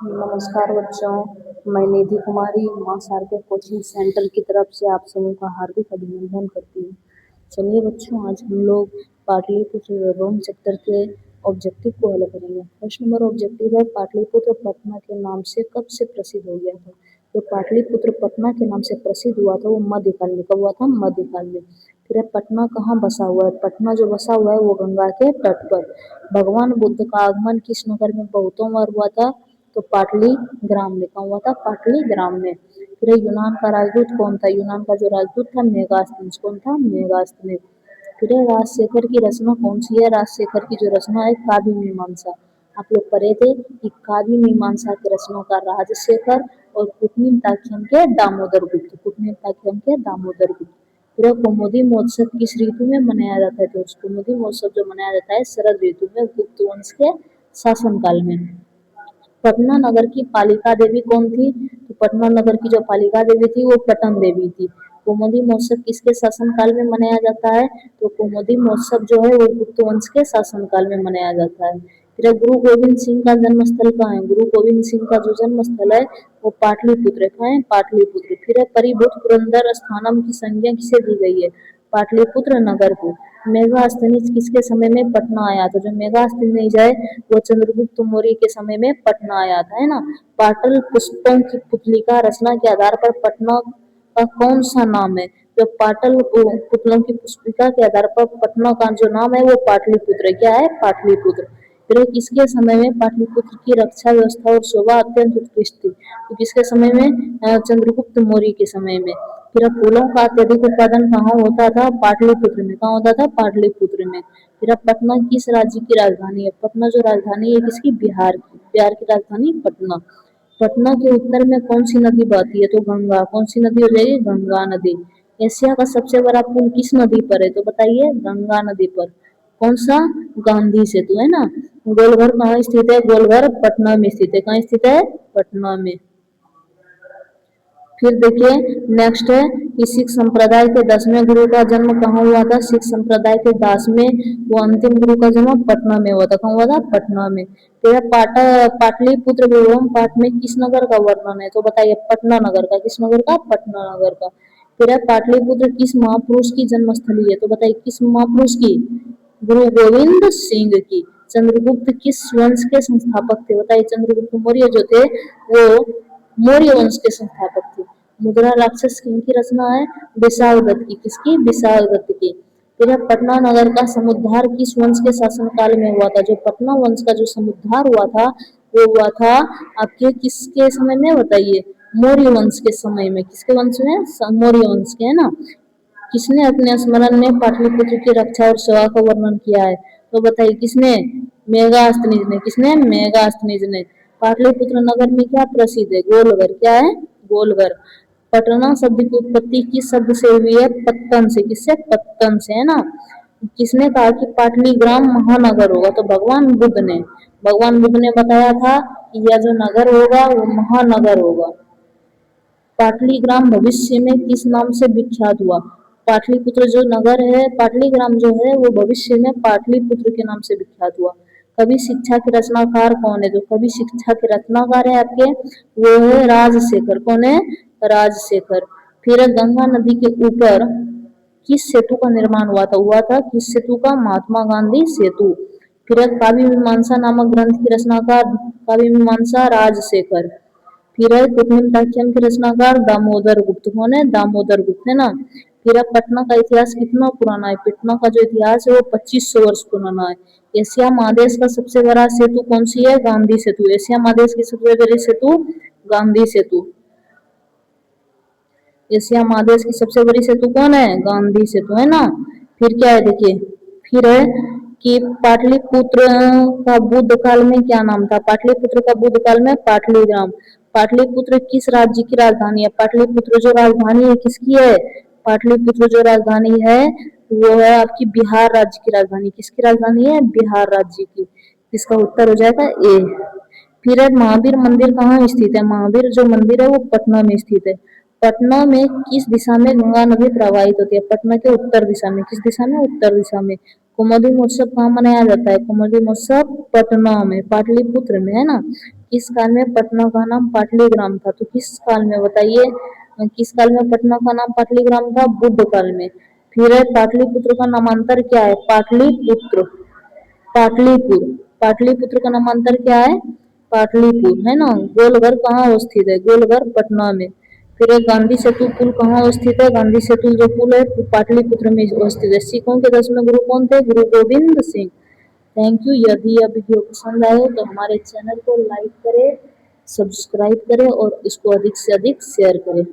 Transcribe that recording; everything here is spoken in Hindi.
नमस्कार बच्चों, मैं निधि कुमारी माँ शारदा कोचिंग सेंटर की तरफ से आप सबों का हार्दिक अभिनंदन करती हूँ। चलिए बच्चों, आज हम लोग पाटलिपुत्र एवं चैप्टर के ऑब्जेक्टिव को हल करेंगे। फर्स्ट नंबर ऑब्जेक्टिव है पाटलिपुत्र पटना के नाम से कब से प्रसिद्ध हो गया था। जो पाटलिपुत्र पटना के नाम से प्रसिद्ध हुआ था वो मध्यकाल में। कब हुआ था? मध्यकाल में। फिर है पटना कहाँ बसा हुआ है। पटना जो बसा हुआ है वो गंगा के तट पर। भगवान बुद्ध का आगमन किस नगर में बहुतों बार हुआ था? तो पाटलीग्राम में। कहाँ हुआ था? पाटलीग्राम में। फिर यूनान का राजदूत कौन था? यूनान का जो राजदूत था मेगास्थनीज। कौन था? मेगास्थनीज। फिर राजशेखर की रचना कौन सी है? राजशेखर की जो रचना है काव्य मीमांसा। आप लोग पढ़े थे कि काव्य मीमांसा के रचनाकार राजशेखर और कुटनीताख्यम के दामोदर गुप्त। कुटनीताख्यम के दामोदर गुप्त। फिर कौमुदी महोत्सव किस ऋतु में मनाया जाता है? तो कौमुदी महोत्सव जो मनाया जाता है शरद ऋतु में, गुप्त वंश के शासनकाल में। पटना नगर की पालिका देवी कौन थी? तो पटना नगर की जो पालिका देवी थी वो पटन देवी थी। कौमुदी महोत्सव किसके शासनकाल में मनाया जाता है? तो कौमुदी महोत्सव जो है वो गुप्त वंश के शासनकाल में मनाया जाता है। फिर गुरु गोविंद सिंह का जन्म स्थल कहाँ है? गुरु गोविंद सिंह का जो जन्म स्थल है वो पाटलिपुत्र। कहाँ है? पाटलिपुत्र। फिर परिभूत पुरंदर स्थानम की संज्ञा किसे दी गई है? पाटलिपुत्र नगर को। मेगास्थनीज किसके समय में पटना आया था? जो मेगास्थनीज है वो चंद्रगुप्त मौर्य के समय में पटना आया था, है ना। पाटल पुष्पों की पुतलिका रचना के आधार पर पटना का कौन सा नाम है? जो पाटल पुतलों की पुस्तिका के आधार पर पटना का जो नाम है वो पाटलिपुत्र। क्या है? पाटलिपुत्र। फिर किसके समय में पाटलिपुत्र की रक्षा व्यवस्था और शोभा अत्यंत उत्कृष्ट थी? तो किसके समय में? चंद्रगुप्त मौर्य के समय में। फिर फूलों का अत्यधिक उत्पादन कहाँ होता था? पाटलिपुत्र में। कहाँ होता था? पाटलिपुत्र में। फिर पटना किस राज्य की राजधानी है? पटना जो राजधानी है किसकी? बिहार की। बिहार की राजधानी पटना। पटना के उत्तर में कौन सी नदी बहती है? तो गंगा। कौन सी नदी हो जाएगी? गंगा नदी। एशिया का सबसे बड़ा पुल किस नदी पर है? तो बताइए। गंगा नदी पर। कौन सा? गांधी सेतु, है ना। गोलघर कहाँ स्थित है? गोलघर पटना में स्थित है। कहाँ स्थित है? पटना में। फिर देखिए नेक्स्ट है कि सिख संप्रदाय के 10वें गुरु का जन्म कहाँ हुआ था? सिख संप्रदाय के 10वें वो अंतिम गुरु का जन्म पटना में हुआ था। कहाँ हुआ था? पटना में। फिर पाटलिपुत्र एवं पाट में किस नगर का वर्णन है? तो बताइए। पटना नगर का। किस नगर का? पटना नगर का। फिर पाटलिपुत्र किस महापुरुष की जन्मस्थली है? तो बताइए किस महापुरुष की? गुरु गोविंद सिंह की। चंद्रगुप्त किस वंश के संस्थापक थे? बताइए। चंद्रगुप्त मौर्य जो थे वो मौर्य वंश के संस्थापक थे। मुद्रा राक्षस किनकी रचना है? विशालदत्त की। किसकी? विशालदत्त की। फिर पटना नगर का समुद्धार किस वंश के शासनकाल में हुआ था? जो पटना वंश का जो समुद्धार हुआ था वो हुआ था आपके किसके समय में? बताइए। मौर्य वंश के समय में। किसके वंश में? मौर्य वंश के, है ना। किसने अपने स्मरण में पाटलिपुत्र की रक्षा और सेवा का वर्णन किया है? तो बताइए किसने? मेगास्थनीज ने। किसने? मेगास्थनीज ने। पाटलिपुत्र नगर में क्या प्रसिद्ध है? गोलघर। क्या है? गोलघर। पटना शब्द की उत्पत्ति किस शब्द से हुई है? पत्तन से। किससे? पत्तन से, है ना। किसने कहा कि पाटलीग्राम महानगर होगा? तो भगवान बुद्ध ने। भगवान बुद्ध ने बताया था कि यह जो नगर होगा वो महानगर होगा। पाटलीग्राम भविष्य में किस नाम से विख्यात हुआ? पाटलिपुत्र जो नगर है, पाटलीग्राम जो है वो भविष्य में पाटलिपुत्र के नाम से विख्यात हुआ। कवि शिक्षा के रचनाकार कौन है? जो कवि शिक्षा के रचनाकार है आपके वो है राजशेखर। कौन है? राजशेखर। फिर गंगा नदी के ऊपर किस सेतु का निर्माण हुआ था? हुआ था किस सेतु का? महात्मा गांधी सेतु। फिर काव्य मीमांसा नामक ग्रंथ की रचनाकार काव्य मीमांसा राजशेखर। फिर है कुटुम्बताख्यम के रचनाकार दामोदर गुप्त। कौन है? दामोदर गुप्त, है ना। फिर पटना का इतिहास कितना पुराना है? पटना का जो इतिहास है वो 2500 वर्ष पुराना है। एशिया महादेश का सबसे बड़ा सेतु कौन सी है? गांधी सेतु। एशिया महादेश की सबसे बड़ी सेतु गांधी सेतु। एशिया महादेश की सबसे बड़ी सेतु कौन है? गांधी सेतु, है ना। फिर क्या है देखिए। फिर है कि पाटलिपुत्र का बुद्ध काल में क्या नाम था? पाटलिपुत्र का बुद्ध काल में पाटलीग्राम। पाटलिपुत्र किस राज्य की राजधानी है? पाटलिपुत्र जो राजधानी है किसकी है? पाटलिपुत्र जो राजधानी है वो है आपकी बिहार राज्य की राजधानी। किसकी राजधानी है? बिहार राज्य की। इसका उत्तर हो जाएगा ए। फिर महावीर मंदिर कहाँ स्थित है? महावीर जो मंदिर है वो पटना में स्थित है। पटना में किस दिशा में गंगा नदी प्रवाहित होती है? पटना के उत्तर दिशा में। किस दिशा में? उत्तर दिशा में। कौमुदी महोत्सव कहाँ मनाया जाता है? कौमुदी महोत्सव पटना में, पाटलिपुत्र में, है ना। किस काल में पटना का नाम पाटलीग्राम था? तो किस काल में बताइए, किस काल में पटना का नाम पाटलीग्राम था? बुद्ध काल में। फिर है पाटलिपुत्र का नामांतर क्या है? पाटलिपुत्र, पाटलिपुर, पाटलिपुत्र का नामांतर क्या है? पाटलिपुर, है ना। गोलघर कहाँ अवस्थित है? गोलघर पटना में। फिर एक गांधी सेतु पुल कहाँ अवस्थित है? गांधी सेतु जो पुल है वो पाटलिपुत्र में अवस्थित है। सिखों के 10वें गुरु कौन थे? गुरु गोविंद सिंह। Thank you. यदि यह वीडियो पसंद आए तो हमारे चैनल को लाइक करें, सब्सक्राइब करें और इसको अधिक से अधिक शेयर करें।